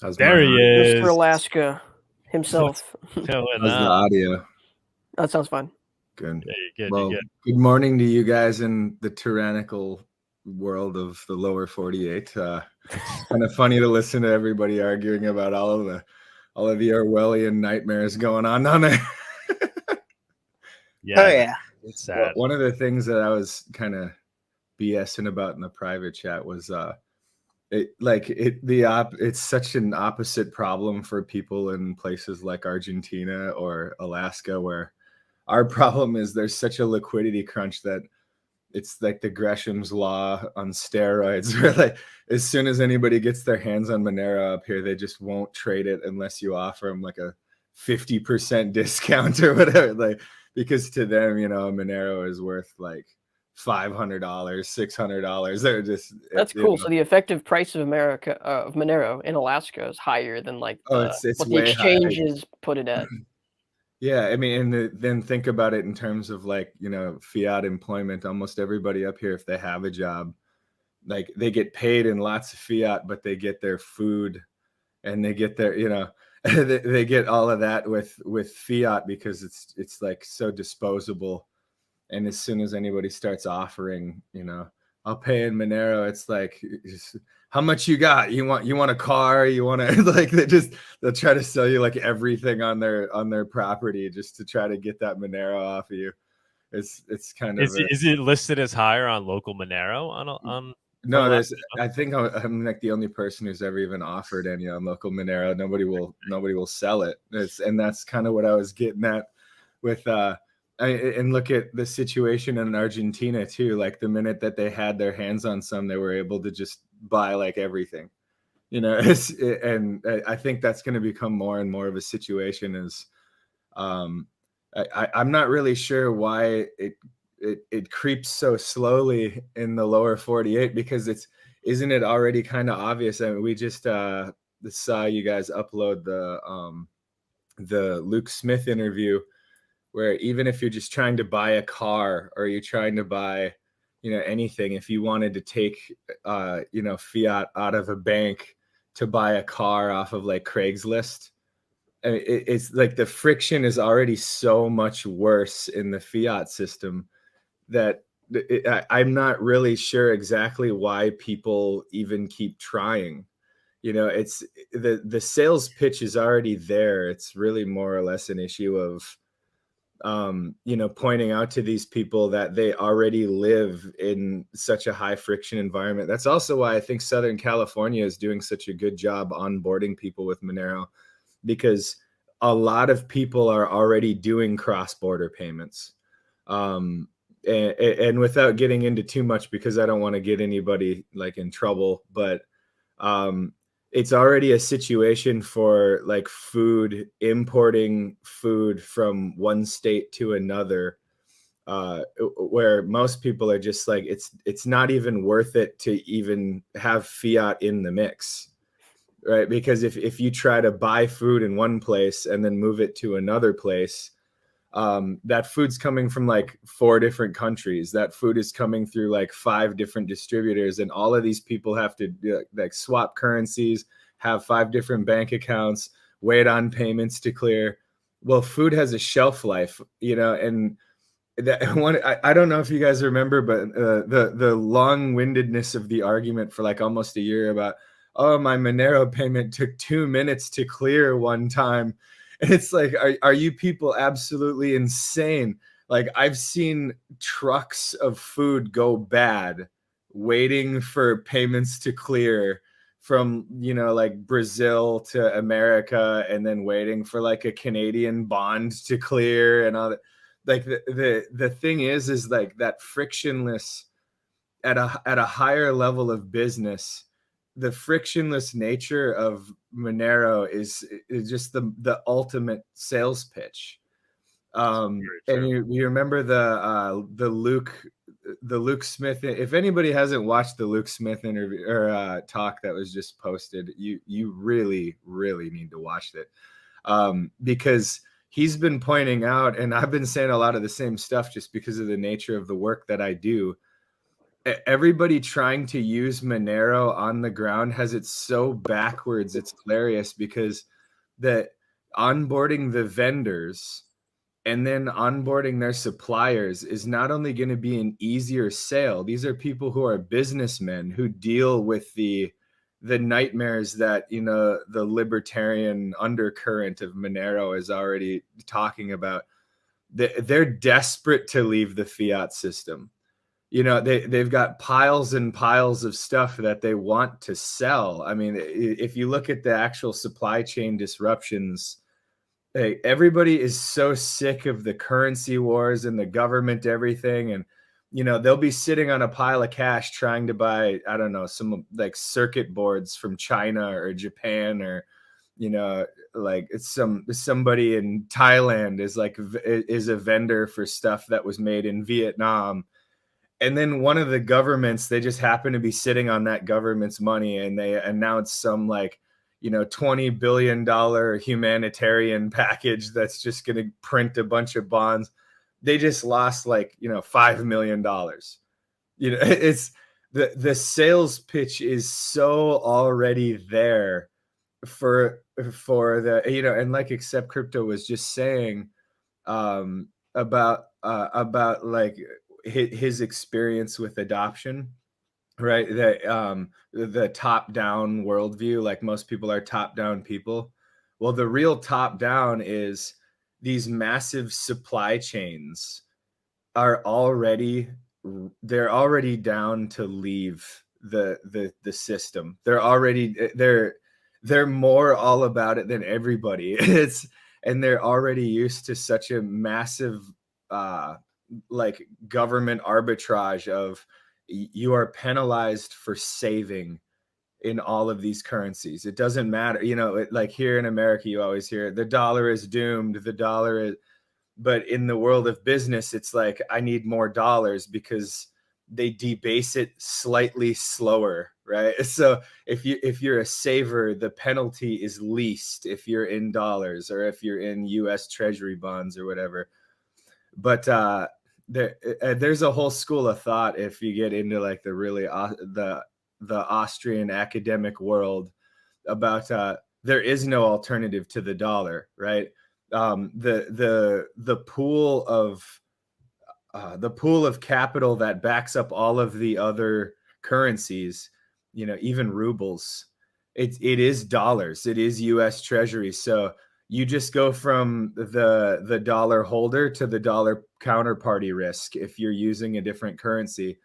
How's There my he audio? is. Mr. Alaska What's himself. going How's the on? audio? That sounds fine. Good. Yeah, you're good. Well, You're good. good morning to you guys in the tyrannical world of the lower 48. It's kind of funny to listen to everybody arguing about all of the Orwellian nightmares going on down there. Yeah, Oh yeah. it's sad. One of the things that I was kind of BSing about in the private chat was it's such an opposite problem for people in places like Argentina or Alaska, where our problem is there's such a liquidity crunch that it's like the Gresham's law on steroids, where like as soon as anybody gets their hands on Monero up here, they just won't trade it unless you offer them like a 50% discount or whatever. Like, because to them, Monero is worth like $500, $600. They're just That's cool. So the effective price of Monero in Alaska is higher than like it's what the way higher. exchanges put it at. Yeah, I mean, and then think about it in terms of like, fiat employment. Almost everybody up here, if they have a job, like they get paid in lots of fiat, but they get their food and they get their, they get all of that with fiat because it's like so disposable. And as soon as anybody starts offering, I'll pay in Monero, it's like, how much you got? You want a car? You want to like they'll try to sell you like everything on their property just to try to get that Monero off of you. It's kind of is it listed as higher on local Monero on no, there's I think I'm like the only person who's ever even offered any on local Monero. Nobody will sell it. And that's kind of what I was getting at with and look at the situation in Argentina too. Like the minute that they had their hands on some, they were able to just buy like everything, and I think that's going to become more and more of a situation as I'm not really sure why it creeps so slowly in the lower 48, because isn't it already kind of obvious? I mean, we just saw you guys upload the Luke Smith interview, where even if you're just trying to buy a car or you're trying to buy, anything, if you wanted to take, fiat out of a bank to buy a car off of like Craigslist, I mean, it's like the friction is already so much worse in the fiat system that I'm not really sure exactly why people even keep trying. It's the sales pitch is already there. It's really more or less an issue of pointing out to these people that they already live in such a high friction environment. That's also why I think Southern California is doing such a good job onboarding people with Monero, because a lot of people are already doing cross-border payments. And without getting into too much, because I don't want to get anybody like in trouble, but it's already a situation for like importing food from one state to another, where most people are just like, it's not even worth it to even have fiat in the mix, right? Because if you try to buy food in one place and then move it to another place, that food's coming from like 4 different countries. That food is coming through like 5 different distributors, and all of these people have to like swap currencies, have 5 different bank accounts, wait on payments to clear. Well, food has a shelf life, and that one, I don't know if you guys remember, but the long-windedness of the argument for like almost a year about, oh, my Monero payment took 2 minutes to clear one time. And it's like, are you people absolutely insane? Like, I've seen trucks of food go bad waiting for payments to clear from, like Brazil to America, and then waiting for like a Canadian bond to clear and all that. Like the thing is like that frictionless at a higher level of business, the frictionless nature of Monero is just the ultimate sales pitch. And you remember the Luke Smith. If anybody hasn't watched the Luke Smith interview or talk that was just posted, you really need to watch it, because he's been pointing out, and I've been saying a lot of the same stuff just because of the nature of the work that I do. everybody trying to use Monero on the ground has it so backwards. It's hilarious because the onboarding the vendors and then onboarding their suppliers is not only going to be an easier sale. These are people who are businessmen who deal with the nightmares that, you know, the libertarian undercurrent of Monero is already talking about. They're desperate to leave the fiat system. You know, they've got piles and piles of stuff that they want to sell. I mean, if you look at the actual supply chain disruptions, hey, everybody is so sick of the currency wars and the government, everything. And, you know, they'll be sitting on a pile of cash trying to buy, I don't know, some like circuit boards from China or Japan, or, you know, like it's somebody in Thailand is a vendor for stuff that was made in Vietnam. And then one of the governments, they just happen to be sitting on that government's money, and they announce some like, you know, $20 billion humanitarian package that's just going to print a bunch of bonds. They just lost like, you know, $5 million. You know, it's the sales pitch is so already there for the, you know, and like Accept Crypto was just saying, about like his experience with adoption, right? The top down worldview, like most people are top down people. Well, the real top down is these massive supply chains are already, they're already down to leave the system. They're more all about it than everybody. And they're already used to such a massive like government arbitrage of you are penalized for saving in all of these currencies. It doesn't matter, you know, like here in America, you always hear the dollar is doomed, the dollar is, but in the world of business, it's like, I need more dollars because they debase it slightly slower, right? So if you're a saver, the penalty is least if you're in dollars or if you're in US Treasury bonds or whatever. But there's a whole school of thought, if you get into like the really the Austrian academic world, about there is no alternative to the dollar, right? The pool of capital that backs up all of the other currencies, you know, even rubles, it is dollars, it is US Treasury. So you just go from the dollar holder to the dollar counterparty risk if you're using a different currency.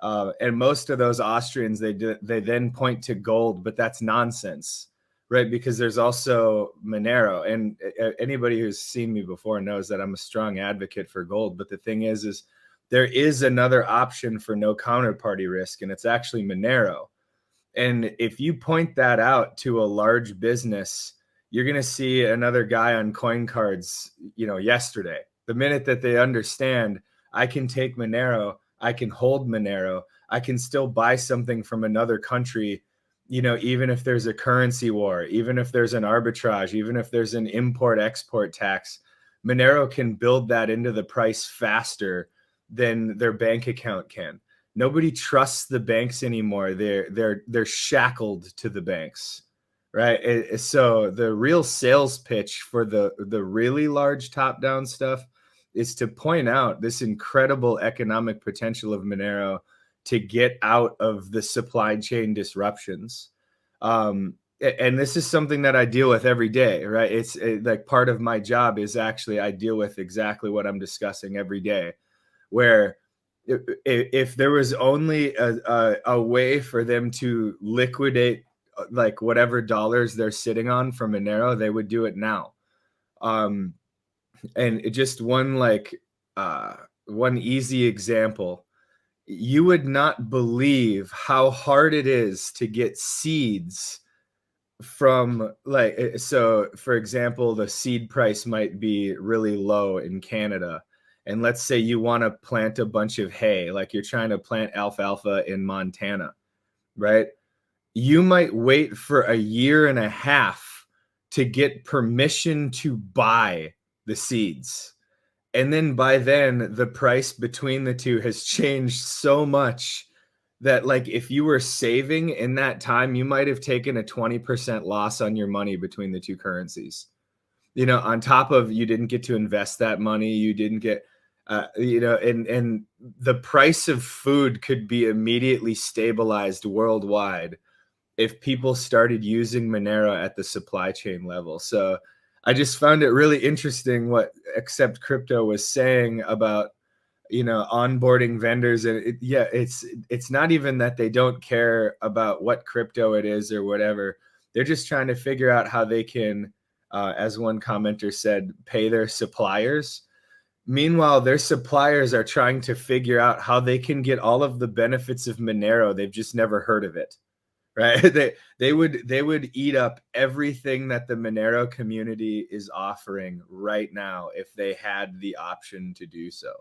And most of those Austrians, they then point to gold, but that's nonsense, right? Because there's also Monero, and anybody who's seen me before knows that I'm a strong advocate for gold. But the thing is there is another option for no counterparty risk, and it's actually Monero. And if you point that out to a large business, you're going to see another guy on coin cards, you know, yesterday. The minute that they understand, I can take Monero, I can hold Monero, I can still buy something from another country, you know, even if there's a currency war, even if there's an arbitrage, even if there's an import-export tax, Monero can build that into the price faster than their bank account can. Nobody trusts the banks anymore. They're shackled to the banks, right? So the real sales pitch for the really large top-down stuff is to point out this incredible economic potential of Monero to get out of the supply chain disruptions. And this is something that I deal with every day, right? It's like part of my job is actually I deal with exactly what I'm discussing every day, where if there was only a way for them to liquidate like whatever dollars they're sitting on from Monero, they would do it now. And it just one easy example, you would not believe how hard it is to get seeds from, like, so for example, the seed price might be really low in Canada, and let's say you want to plant a bunch of hay, like you're trying to plant alfalfa in Montana, right? You might wait for a year and a half to get permission to buy the seeds. And then by then, the price between the two has changed so much that like if you were saving in that time, you might have taken a 20% loss on your money between the two currencies. You know, on top of you didn't get to invest that money, you didn't get, you know, and the price of food could be immediately stabilized worldwide if people started using Monero at the supply chain level. So I just found it really interesting what Accept Crypto was saying about, you know, onboarding vendors. And yeah, it's not even that they don't care about what crypto it is or whatever. They're just trying to figure out how they can, as one commenter said, pay their suppliers. Meanwhile, their suppliers are trying to figure out how they can get all of the benefits of Monero. They've just never heard of it, right? They would eat up everything that the Monero community is offering right now if they had the option to do so.